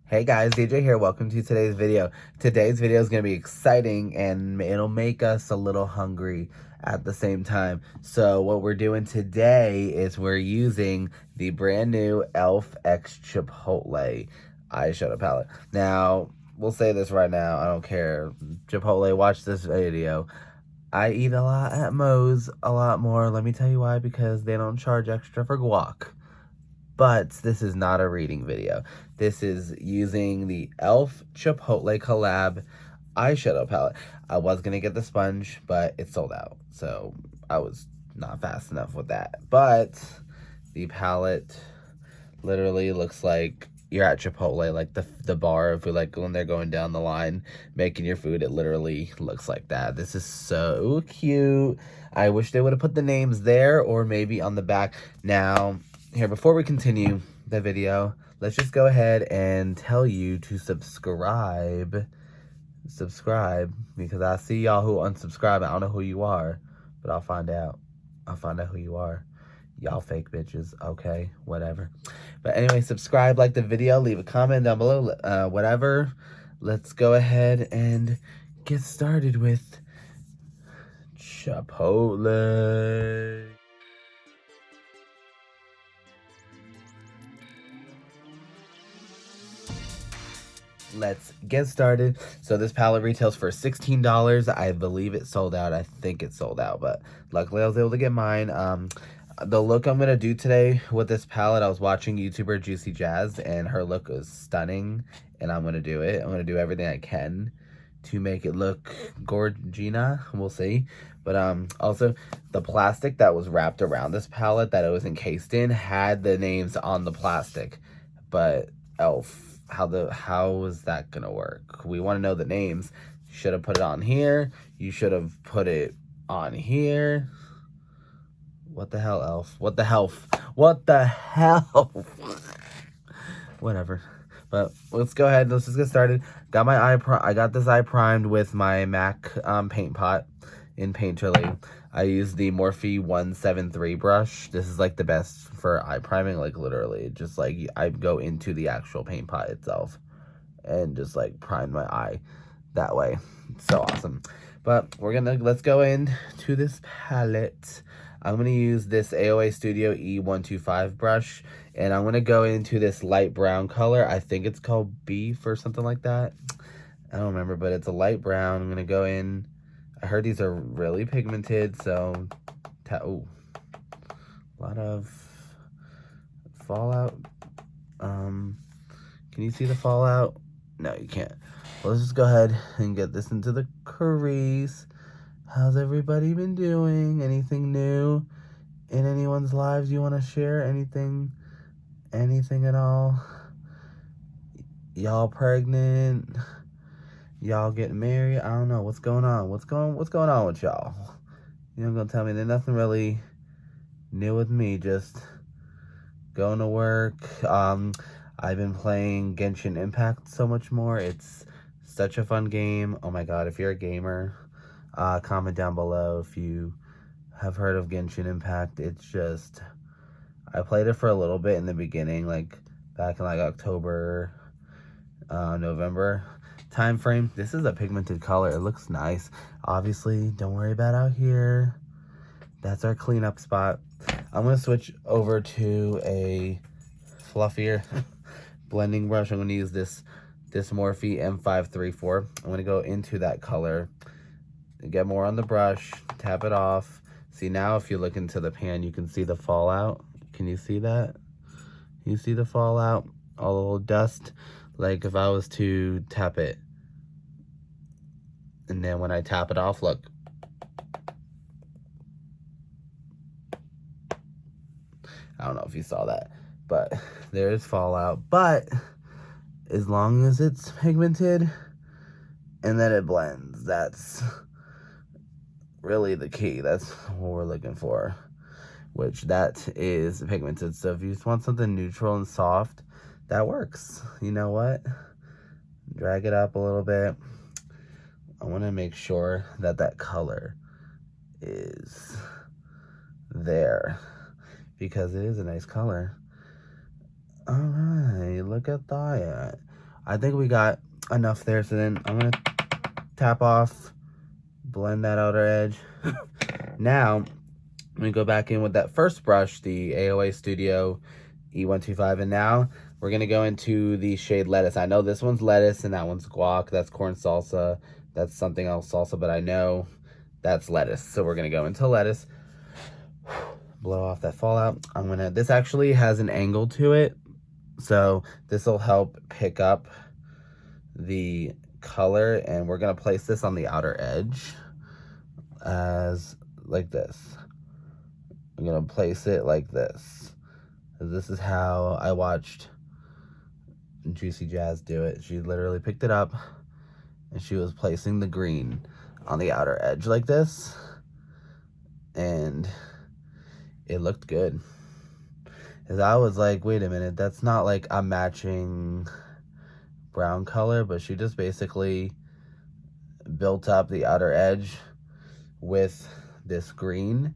Hey guys, Deejay here. Welcome to today's video. Today's video is going to be exciting and it'll make us a little hungry at the same time. So what we're doing today is we're using the brand new e.l.f. X Chipotle eyeshadow palette. Now, we'll say this right now. I don't care. Chipotle, watch this video. I eat a lot at Moe's, a lot more. Let me tell you why, because they don't charge extra for guac. But this is not a reading video. This is using the e.l.f. Chipotle collab eyeshadow palette. I was going to get the sponge, but it sold out. So I was not fast enough with that. But the palette literally looks like you're at Chipotle, like the bar, if we like when they're going down the line making your food, it literally looks like that. This is so cute. I wish they would have put the names there or maybe on the back. Now, here, before we continue the video, let's just go ahead and tell you to subscribe, because I see y'all who unsubscribe. I don't know who you are, but I'll find out who you are. Y'all fake bitches, okay, whatever. But anyway, subscribe, like the video, leave a comment down below, whatever. Let's go ahead and get started with Chipotle. Let's get started. So this palette retails for $16. I believe it sold out. I think it sold out, but luckily I was able to get mine. The look I'm going to do today with this palette, I was watching YouTuber Juicy Jazz, and her look was stunning, and I'm going to do it. I'm going to do everything I can to make it look gorgina. We'll see. But also, the plastic that was wrapped around this palette that it was encased in had the names on the plastic, but e.l.f. How is that gonna work? We want to know the names. You should have put it on here. You should have put it on here. What the hell, e.l.f.? What the hell? What the hell? Whatever. But let's go ahead. Let's just get started. Got my I got this eye primed with my MAC paint pot in Painterly. I use the Morphe 173 brush. This is like the best for eye priming, like literally. Just like I go into the actual paint pot itself and just like prime my eye that way. It's so awesome. But let's go into this palette. I'm going to use this AOA Studio E125 brush, and I'm going to go into this light brown color. I think it's called Beef or something like that. I don't remember, but it's a light brown. I'm going to go in. I heard these are really pigmented, so ooh, a lot of fallout. Can you see the fallout? No, you can't. Well, let's just go ahead and get this into the crease. How's everybody been doing? Anything new in anyone's lives you want to share? Anything at all? Y'all pregnant? Y'all getting married? I don't know. What's going on? What's going on with y'all? You know, gonna tell me there's nothing really new with me. Just going to work. I've been playing Genshin Impact so much more. It's such a fun game. Oh my god, if you're a gamer, comment down below if you have heard of Genshin Impact. It's just, I played it for a little bit in the beginning, like back in like October, November time frame. This is a pigmented color. It looks nice. Obviously, don't worry about out here. That's our cleanup spot. I'm gonna switch over to a fluffier blending brush. I'm gonna use this Morphe M534. I'm gonna go into that color, get more on the brush, tap it off. See, now if you look into the pan, you can see the fallout. Can you see that? You see the fallout? All the little dust. Like if I was to tap it, and then when I tap it off, look. I don't know if you saw that, but there's fallout. But as long as it's pigmented and that it blends, that's really the key. That's what we're looking for, which that is pigmented. So if you just want something neutral and soft, that works. You know what? Drag it up a little bit. I want to make sure that that color is there because it is a nice color. All right, look at that. I think we got enough there. So then I'm going to tap off, blend that outer edge. Now, let me go back in with that first brush, the AOA Studio E125. And now we're going to go into the shade Lettuce. I know this one's lettuce and that one's guac. That's corn salsa. That's something else salsa, but I know that's lettuce. So we're going to go into lettuce. Blow off that fallout. This actually has an angle to it. So this will help pick up the color. And we're going to place this on the outer edge as like this. I'm going to place it like this. This is how I watched Juicy Jazz do it. She literally picked it up and she was placing the green on the outer edge like this. And it looked good. Because I was like, wait a minute, that's not like a matching brown color, but she just basically built up the outer edge with this green.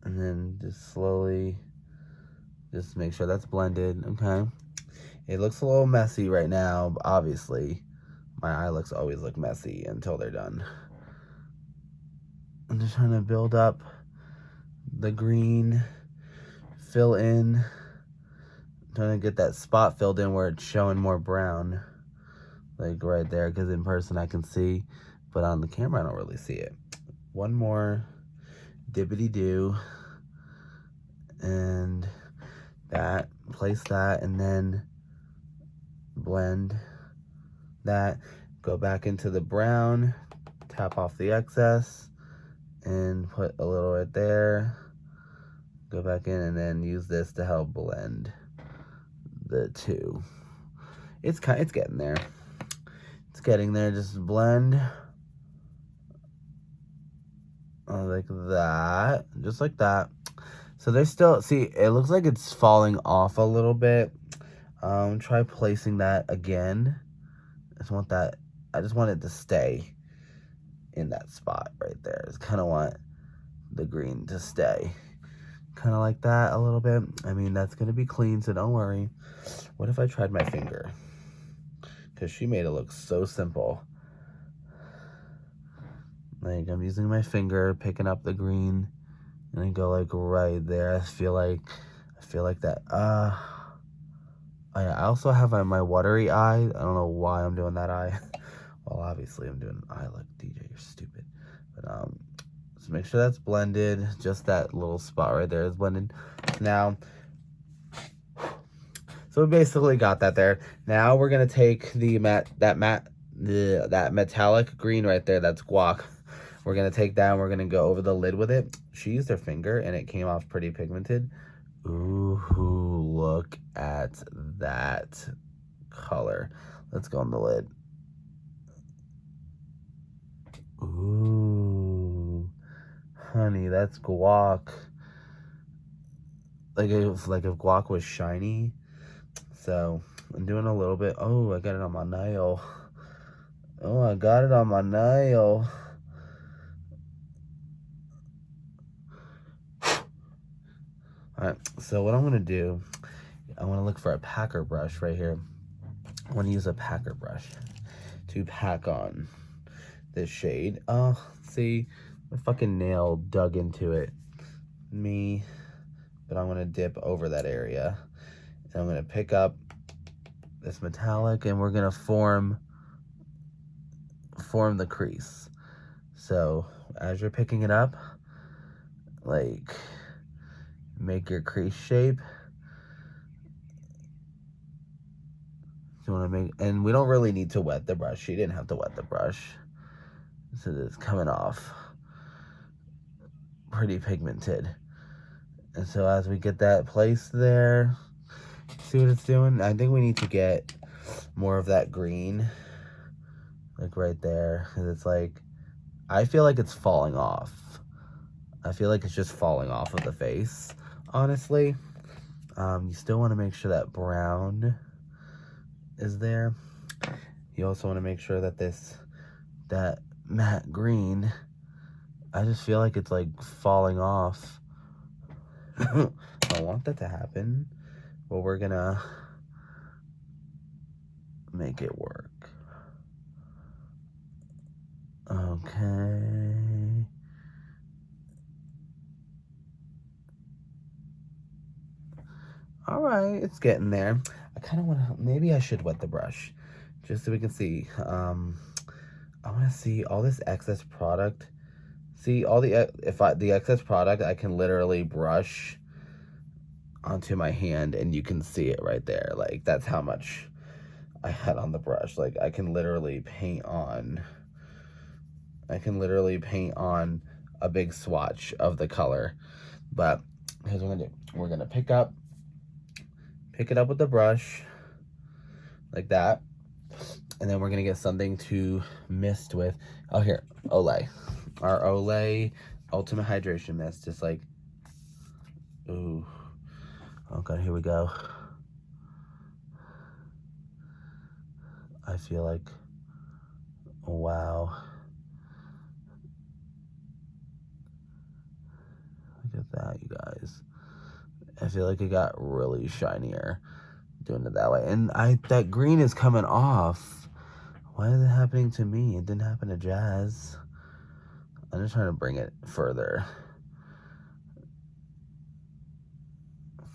And then just slowly, just make sure that's blended, okay? It looks a little messy right now, but obviously. My eye looks always look messy until they're done. I'm just trying to build up the green, fill in. I'm trying to get that spot filled in where it's showing more brown. Like right there, because in person I can see, but on the camera I don't really see it. One more dibbity-doo. And that, place that, and then blend that. Go back into the brown, tap off the excess, and put a little right there. Go back in and then use this to help blend the two. It's getting there. It's getting there. Just blend like that, just like that. So there's still, see, it looks like it's falling off a little bit. Try placing that again. I just want it to stay in that spot right there. I just kind of want the green to stay. Kind of like that a little bit. I mean, that's going to be clean, so don't worry. What if I tried my finger? Because she made it look so simple. Like, I'm using my finger, picking up the green, and I go like right there. I feel like that. I also have my watery eye. I don't know why I'm doing that eye. Well, obviously I'm doing an eye like DJ. You're stupid. But so make sure that's blended. Just that little spot right there is blended. Now, so we basically got that there. Now we're gonna take that metallic green right there. That's guac. We're gonna take that and we're gonna go over the lid with it. She used her finger and it came off pretty pigmented. Ooh, look at that color. Let's go on the lid. Ooh, honey, that's guac. Like if guac was shiny. So I'm doing a little bit. Oh, I got it on my nail. Oh, I got it on my nail. Alright, so what I'm going to do, I want to look for a packer brush right here. I want to use a packer brush to pack on this shade. Oh, see, my fucking nail dug into it. But I'm going to dip over that area. And I'm going to pick up this metallic and we're going to form the crease. So as you're picking it up, like, make your crease shape. You want to make, and we don't really need to wet the brush. She didn't have to wet the brush. So it's coming off pretty pigmented. And so as we get that placed there, see what it's doing? I think we need to get more of that green, like right there. And it's like, I feel like it's falling off. I feel like it's just falling off of the face, honestly. You still want to make sure that brown is there. You also want to make sure that that matte green, I just feel like it's like falling off. I don't want that to happen, but we're gonna make it work. Okay. All right, it's getting there. I kind of want to, maybe I should wet the brush just so we can see. I want to see all this excess product. See all the, the excess product, I can literally brush onto my hand and you can see it right there. Like, that's how much I had on the brush. Like, I can literally paint on a big swatch of the color. But here's what we're gonna do. We're gonna pick it up with the brush like that, and then we're gonna get something to mist with. Oh, here, Olay, our Olay Ultimate Hydration Mist. Just like, ooh, oh god, here we go. I feel like, wow, look at that, you guys. I feel like it got really shinier doing it that way. And that green is coming off. Why is it happening to me? It didn't happen to Jazz. I'm just trying to bring it further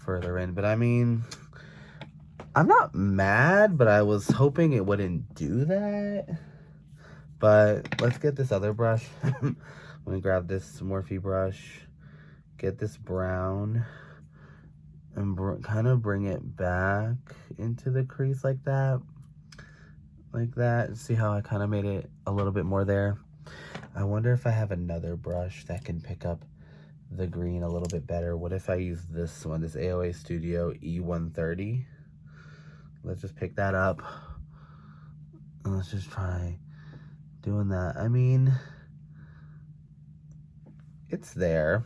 in. But I mean, I'm not mad, but I was hoping it wouldn't do that. But let's get this other brush. Let me grab this Morphe brush. Get this brown. And kind of bring it back into the crease like that. Like that. See how I kind of made it a little bit more there? I wonder if I have another brush that can pick up the green a little bit better. What if I use this one, this AOA Studio E130? Let's just pick that up. And let's just try doing that. I mean, it's there.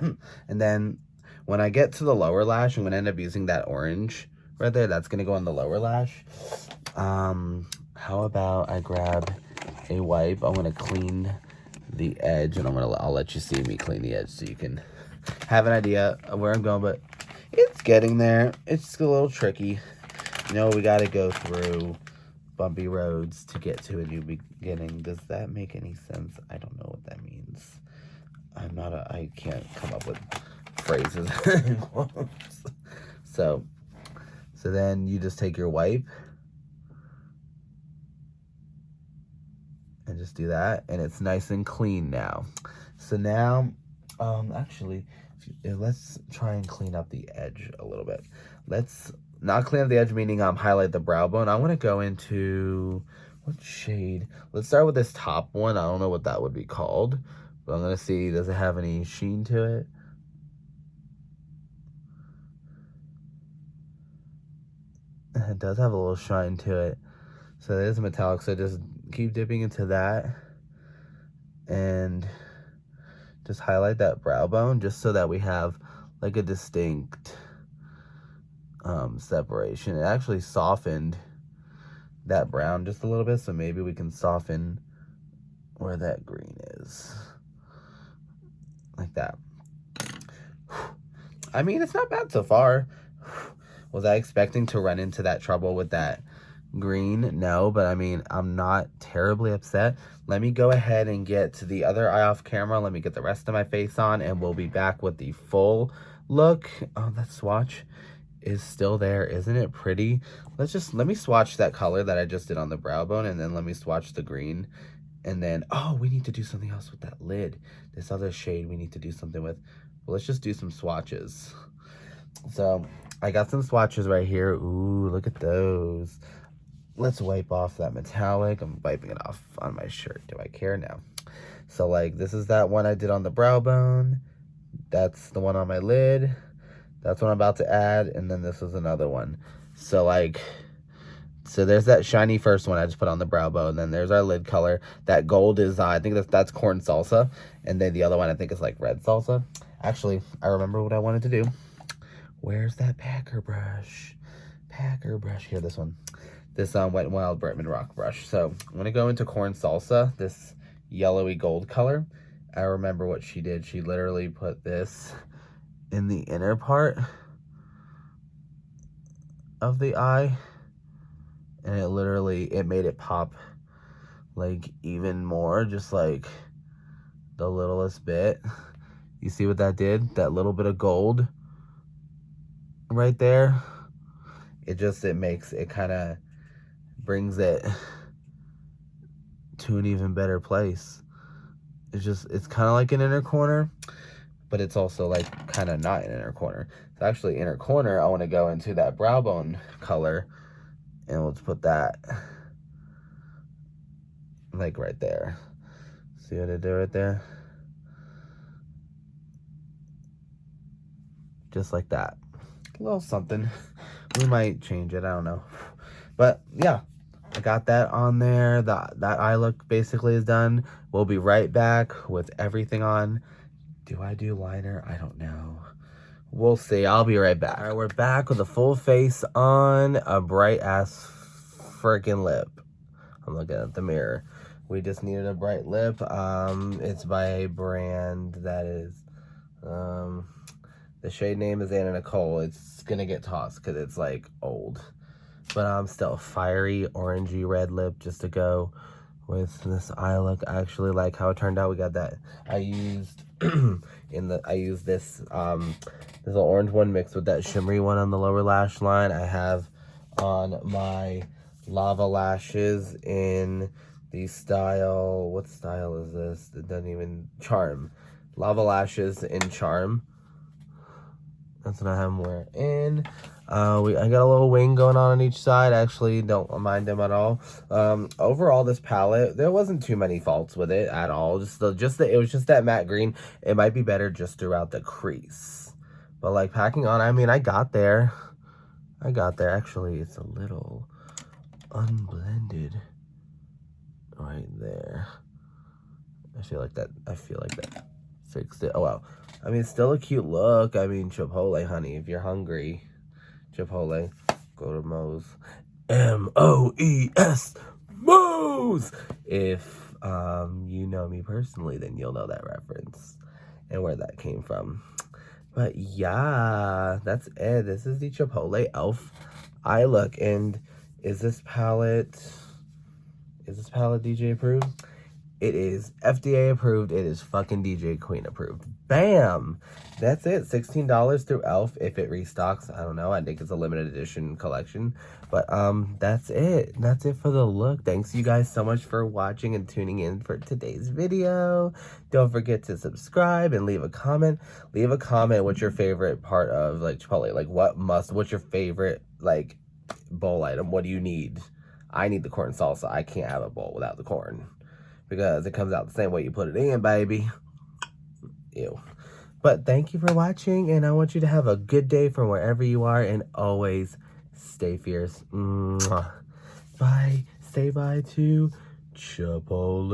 And then when I get to the lower lash, I'm gonna end up using that orange right there. That's gonna go on the lower lash. How about I grab a wipe? I'm gonna clean the edge, and I'll let you see me clean the edge so you can have an idea of where I'm going. But it's getting there. It's a little tricky. You know, we got to go through bumpy roads to get to a new beginning. Does that make any sense? I don't know what that means. I can't come up with phrases. So then you just take your wipe and just do that, and it's nice and clean now. So now, actually, let's try and clean up the edge a little bit. Let's not clean up the edge, meaning highlight the brow bone. I want to go into, what shade? Let's start with this top one. I don't know what that would be called, but I'm gonna see, does it have any sheen to it? It does have a little shine to it. So it is metallic, so just keep dipping into that and just highlight that brow bone just so that we have like a distinct separation. It actually softened that brown just a little bit, so maybe we can soften where that green is. Like that. I mean, it's not bad so far. Was I expecting to run into that trouble with that green? No, but I mean, I'm not terribly upset. Let me go ahead and get to the other eye off camera. Let me get the rest of my face on, and we'll be back with the full look. Oh, that swatch is still there. Isn't it pretty? Let me swatch that color that I just did on the brow bone, and then let me swatch the green. And then, oh, we need to do something else with that lid. This other shade we need to do something with. Well, let's just do some swatches. So I got some swatches right here. Ooh, look at those. Let's wipe off that metallic. I'm wiping it off on my shirt. Do I care? No. So like, this is that one I did on the brow bone. That's the one on my lid. That's what I'm about to add. And then this is another one. So like, so there's that shiny first one I just put on the brow bone. And then there's our lid color. That gold is, I think that's corn salsa. And then the other one I think is like red salsa. Actually, I remember what I wanted to do. Where's that packer brush? Packer brush. Here, this one. This Wet n Wild Bretman Rock brush. So I'm going to go into corn salsa, this yellowy gold color. I remember what she did. She literally put this in the inner part of the eye. And it made it pop like even more, just like the littlest bit. You see what that did? That little bit of gold right there. It kind of brings it to an even better place. It's kind of like an inner corner, but it's also like kind of not an inner corner. It's actually inner corner. I want to go into that brow bone color, and let's put that like right there. See what I do right there? Just like that. A little something. We might change it, I don't know. But yeah, I got that on there. That eye look basically is done. We'll be right back with everything on. Do I do liner? I don't know. We'll see. I'll be right back. All right, we're back with a full face on, a bright ass freaking lip. I'm looking at the mirror. We just needed a bright lip. It's by a brand that is, the shade name is Anna Nicole. It's gonna get tossed because it's like old. But I'm still fiery orangey red lip just to go with this eye look. I actually like how it turned out. We got that. I used this little orange one mixed with that shimmery one on the lower lash line. I have on my lava lashes in the style, what style is this? It doesn't even, Charm. Lava lashes in Charm. That's what I have them wearing. I got a little wing going on each side. I actually don't mind them at all. Overall, this palette, there wasn't too many faults with it at all. It was just that matte green. It might be better just throughout the crease. But like packing on, I mean, I got there. Actually, it's a little unblended right there. I feel like that fixed it. Oh, wow. I mean, it's still a cute look. I mean, Chipotle, honey. If you're hungry, Chipotle, go to Moe's. M-O-E-S, Moe's! If you know me personally, then you'll know that reference and where that came from. But yeah, that's it. This is the Chipotle Elf eye look. And is this palette Deejay approved? It is FDA approved. It is fucking DJ Queen approved. Bam! That's it. $16 through Elf if it restocks. I don't know. I think it's a limited edition collection. But that's it. That's it for the look. Thanks you guys so much for watching and tuning in for today's video. Don't forget to subscribe and leave a comment. Leave a comment what's your favorite part of like Chipotle. Like what's your favorite like bowl item? What do you need? I need the corn salsa. I can't have a bowl without the corn. Because it comes out the same way you put it in, baby. Ew. But thank you for watching, and I want you to have a good day from wherever you are, and always stay fierce. Mwah. Bye. Say bye to Chipotle.